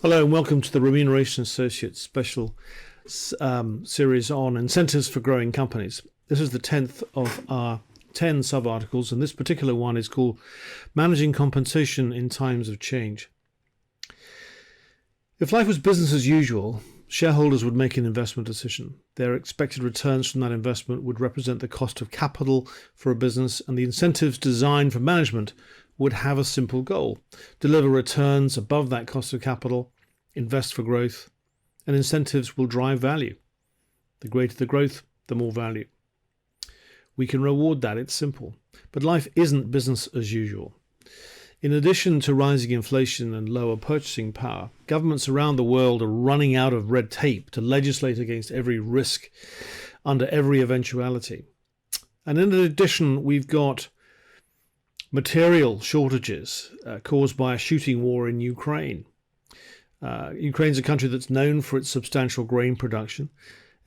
Hello and welcome to the Remuneration Associates special series on incentives for growing companies. This is the 10th of our 10 sub-articles, and this particular one is called Managing Compensation in Times of Change. If life was business as usual, shareholders would make an investment decision. Their expected returns from that investment would represent the cost of capital for a business, and the incentives designed for management would have a simple goal: deliver returns above that cost of capital, invest for growth, and incentives will drive value. The greater the growth, the more value. We can reward that, it's simple. But life isn't business as usual. In addition to rising inflation and lower purchasing power, governments around the world are running out of red tape to legislate against every risk under every eventuality. And in addition, we've got material shortages caused by a shooting war in Ukraine. Ukraine's a country that's known for its substantial grain production.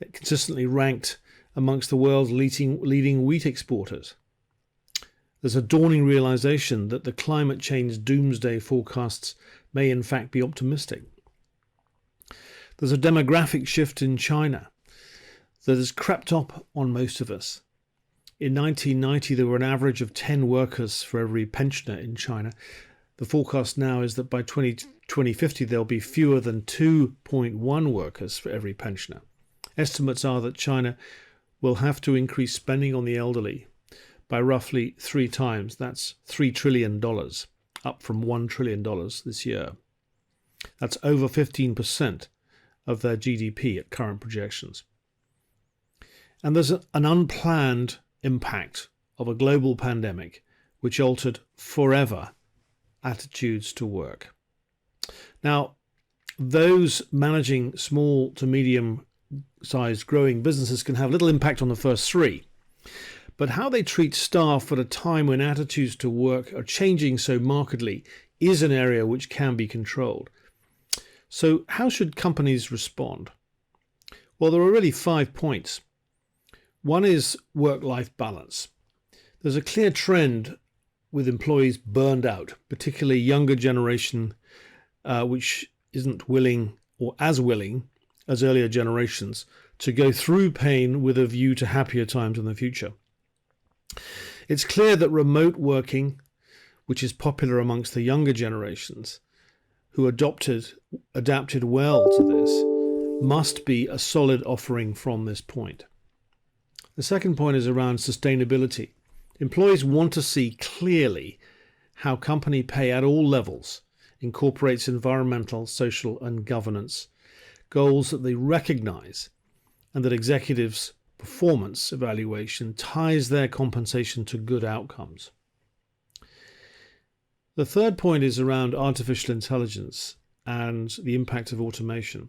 It consistently ranked amongst the world's leading wheat exporters. There's a dawning realization that the climate change doomsday forecasts may in fact be optimistic. There's a demographic shift in China that has crept up on most of us. In 1990, there were an average of 10 workers for every pensioner in China. The forecast now is that by 2050, there'll be fewer than 2.1 workers for every pensioner. Estimates are that China will have to increase spending on the elderly by roughly 3 times. That's $3 trillion, up from $1 trillion this year. That's over 15% of their GDP at current projections. And there's an unplanned impact of a global pandemic which altered forever attitudes to work. Now, those managing small to medium sized growing businesses can have little impact on the first 3. But how they treat staff at a time when attitudes to work are changing so markedly is an area which can be controlled. So how should companies respond? Well, there are really 5 points. One is work-life balance. There's a clear trend with employees burned out, particularly younger generation, which isn't willing or as willing as earlier generations to go through pain with a view to happier times in the future. It's clear that remote working, which is popular amongst the younger generations, who adapted well to this, must be a solid offering from this point. The second point is around sustainability. Employees want to see clearly how company pay at all levels incorporates environmental, social, and governance goals that they recognize, and that executives' performance evaluation ties their compensation to good outcomes. The third point is around artificial intelligence and the impact of automation.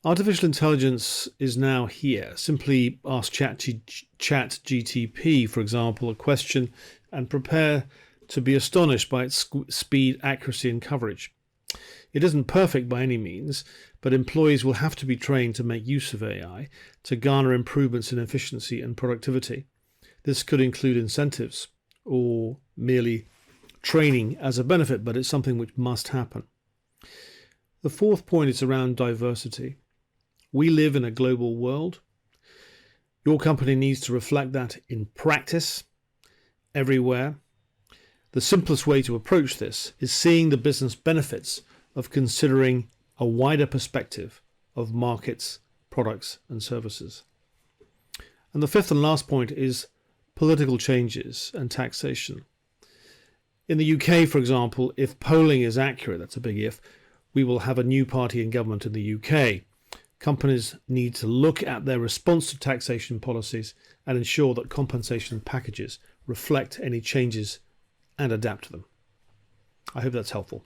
Artificial intelligence is now here. Simply ask ChatGTP, for example, a question and prepare to be astonished by its speed, accuracy, and coverage. It isn't perfect by any means, but employees will have to be trained to make use of AI to garner improvements in efficiency and productivity. This could include incentives or merely training as a benefit, but it's something which must happen. The fourth point is around diversity. We live in a global world. Your company needs to reflect that in practice, everywhere. The simplest way to approach this is seeing the business benefits of considering a wider perspective of markets, products, and services. And the fifth and last point is political changes and taxation. In the UK, for example, if polling is accurate, that's a big if, we will have a new party in government in the UK. Companies need to look at their response to taxation policies and ensure that compensation packages reflect any changes and adapt to them. I hope that's helpful.